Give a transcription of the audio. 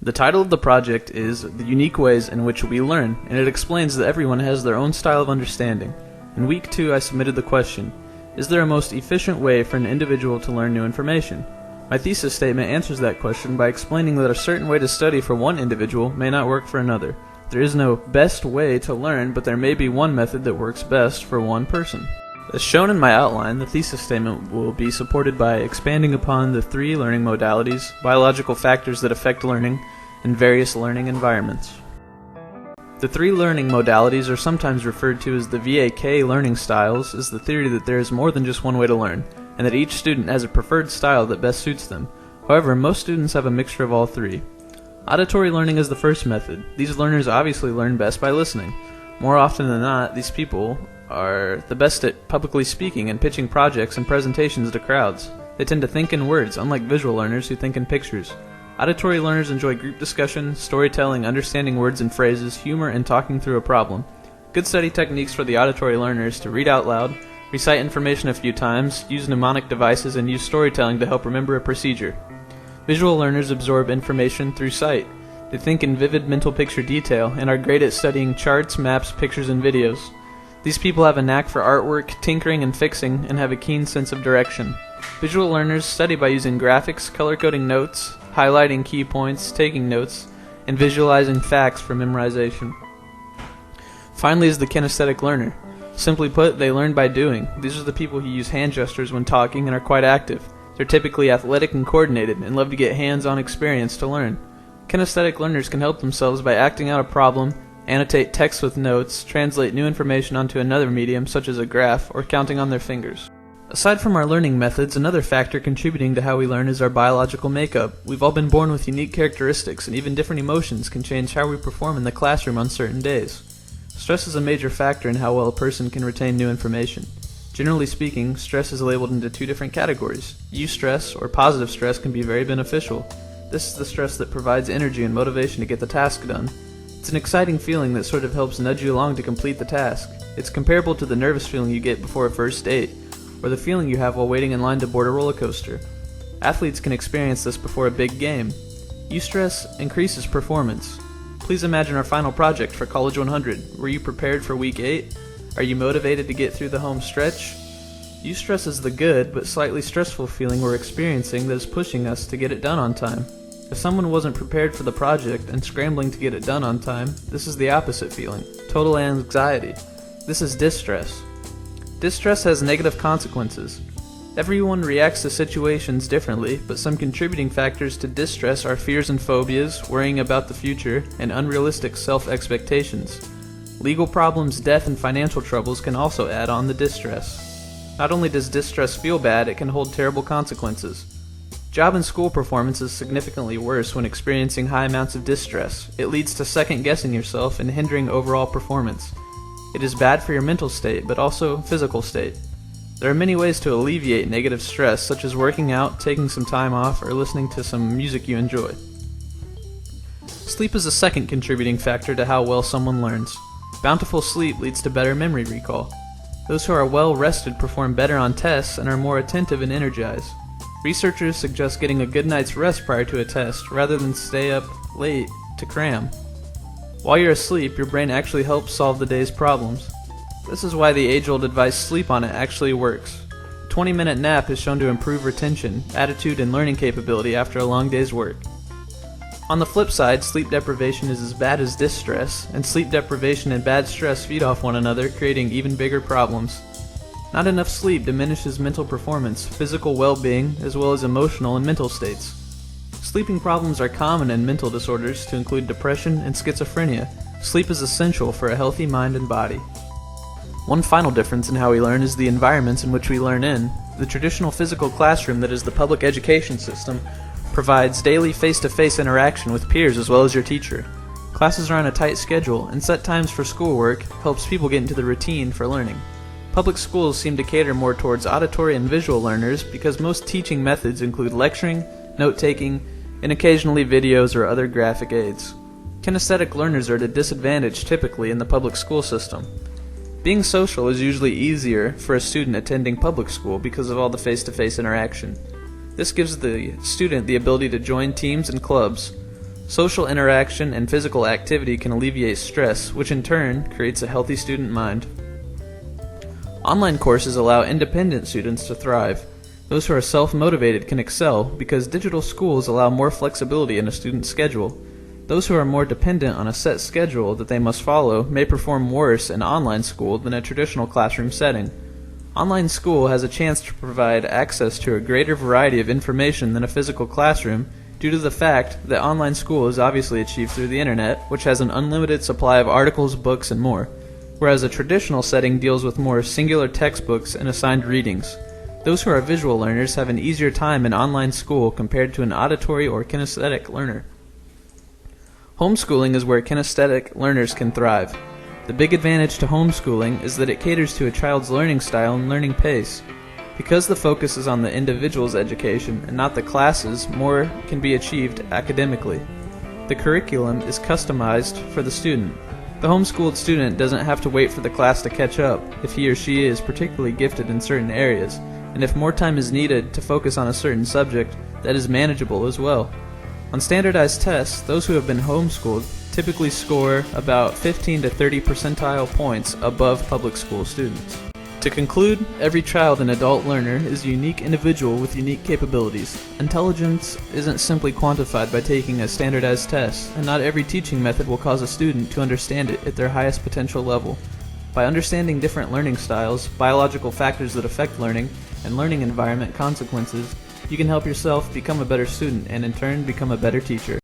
The title of the project is The Unique Ways in Which We Learn, and it explains that everyone has their own style of understanding. In week 2, I submitted the question, is there a most efficient way for an individual to learn new information? My thesis statement answers that question by explaining that a certain way to study for one individual may not work for another. There is no best way to learn, but there may be one method that works best for one person. As shown in my outline, the thesis statement will be supported by expanding upon the 3 learning modalities, biological factors that affect learning, and various learning environments. The 3 learning modalities are sometimes referred to as the VAK learning styles, is the theory that there is more than just one way to learn, and that each student has a preferred style that best suits them. However, most students have a mixture of all 3. Auditory learning is the first method. These learners obviously learn best by listening. More often than not, these people are the best at publicly speaking and pitching projects and presentations to crowds. They tend to think in words, unlike visual learners who think in pictures. Auditory learners enjoy group discussion, storytelling, understanding words and phrases, humor, and talking through a problem. Good study techniques for the auditory learners to read out loud, recite information a few times, use mnemonic devices, and use storytelling to help remember a procedure. Visual learners absorb information through sight. They think in vivid mental picture detail and are great at studying charts, maps, pictures, and videos. These people have a knack for artwork, tinkering, and fixing, and have a keen sense of direction. Visual learners study by using graphics, color-coding notes, highlighting key points, taking notes, and visualizing facts for memorization. Finally is the kinesthetic learner. Simply put, they learn by doing. These are the people who use hand gestures when talking and are quite active. They're typically athletic and coordinated, and love to get hands-on experience to learn. Kinesthetic learners can help themselves by acting out a problem, annotate text with notes, translate new information onto another medium such as a graph, or counting on their fingers. Aside from our learning methods, another factor contributing to how we learn is our biological makeup. We've all been born with unique characteristics, and even different emotions can change how we perform in the classroom on certain days. Stress is a major factor in how well a person can retain new information. Generally speaking, stress is labeled into 2 different categories. Eustress, or positive stress, can be very beneficial. This is the stress that provides energy and motivation to get the task done. It's an exciting feeling that sort of helps nudge you along to complete the task. It's comparable to the nervous feeling you get before a first date, or the feeling you have while waiting in line to board a roller coaster. Athletes can experience this before a big game. Eustress increases performance. Please imagine our final project for College 100. Were you prepared for week 8? Are you motivated to get through the home stretch? Eustress is the good but slightly stressful feeling we're experiencing that is pushing us to get it done on time. If someone wasn't prepared for the project and scrambling to get it done on time, this is the opposite feeling, total anxiety. This is distress. Distress has negative consequences. Everyone reacts to situations differently, but some contributing factors to distress are fears and phobias, worrying about the future, and unrealistic self-expectations. Legal problems, death, and financial troubles can also add on the distress. Not only does distress feel bad, it can hold terrible consequences. Job and school performance is significantly worse when experiencing high amounts of distress. It leads to second-guessing yourself and hindering overall performance. It is bad for your mental state, but also physical state. There are many ways to alleviate negative stress, such as working out, taking some time off, or listening to some music you enjoy. Sleep is a second contributing factor to how well someone learns. Bountiful sleep leads to better memory recall. Those who are well rested perform better on tests and are more attentive and energized. Researchers suggest getting a good night's rest prior to a test, rather than stay up late to cram. While you're asleep, your brain actually helps solve the day's problems. This is why the age-old advice sleep on it actually works. A 20-minute nap is shown to improve retention, attitude, and learning capability after a long day's work. On the flip side, sleep deprivation is as bad as distress, and sleep deprivation and bad stress feed off one another, creating even bigger problems. Not enough sleep diminishes mental performance, physical well-being, as well as emotional and mental states. Sleeping problems are common in mental disorders to include depression and schizophrenia. Sleep is essential for a healthy mind and body. One final difference in how we learn is the environments in which we learn in. The traditional physical classroom that is the public education system provides daily face-to-face interaction with peers as well as your teacher. Classes are on a tight schedule, and set times for schoolwork helps people get into the routine for learning. Public schools seem to cater more towards auditory and visual learners because most teaching methods include lecturing, note-taking, and occasionally videos or other graphic aids. Kinesthetic learners are at a disadvantage typically in the public school system. Being social is usually easier for a student attending public school because of all the face-to-face interaction. This gives the student the ability to join teams and clubs. Social interaction and physical activity can alleviate stress, which in turn creates a healthy student mind. Online courses allow independent students to thrive. Those who are self-motivated can excel because digital schools allow more flexibility in a student's schedule. Those who are more dependent on a set schedule that they must follow may perform worse in online school than a traditional classroom setting. Online school has a chance to provide access to a greater variety of information than a physical classroom due to the fact that online school is obviously achieved through the internet, which has an unlimited supply of articles, books, and more, whereas a traditional setting deals with more singular textbooks and assigned readings. Those who are visual learners have an easier time in online school compared to an auditory or kinesthetic learner. Homeschooling is where kinesthetic learners can thrive. The big advantage to homeschooling is that it caters to a child's learning style and learning pace. Because the focus is on the individual's education and not the class's, more can be achieved academically. The curriculum is customized for the student. The homeschooled student doesn't have to wait for the class to catch up if he or she is particularly gifted in certain areas, and if more time is needed to focus on a certain subject, that is manageable as well. On standardized tests, those who have been homeschooled typically score about 15 to 30 percentile points above public school students. To conclude, every child and adult learner is a unique individual with unique capabilities. Intelligence isn't simply quantified by taking a standardized test, and not every teaching method will cause a student to understand it at their highest potential level. By understanding different learning styles, biological factors that affect learning, and learning environment consequences, you can help yourself become a better student and in turn become a better teacher.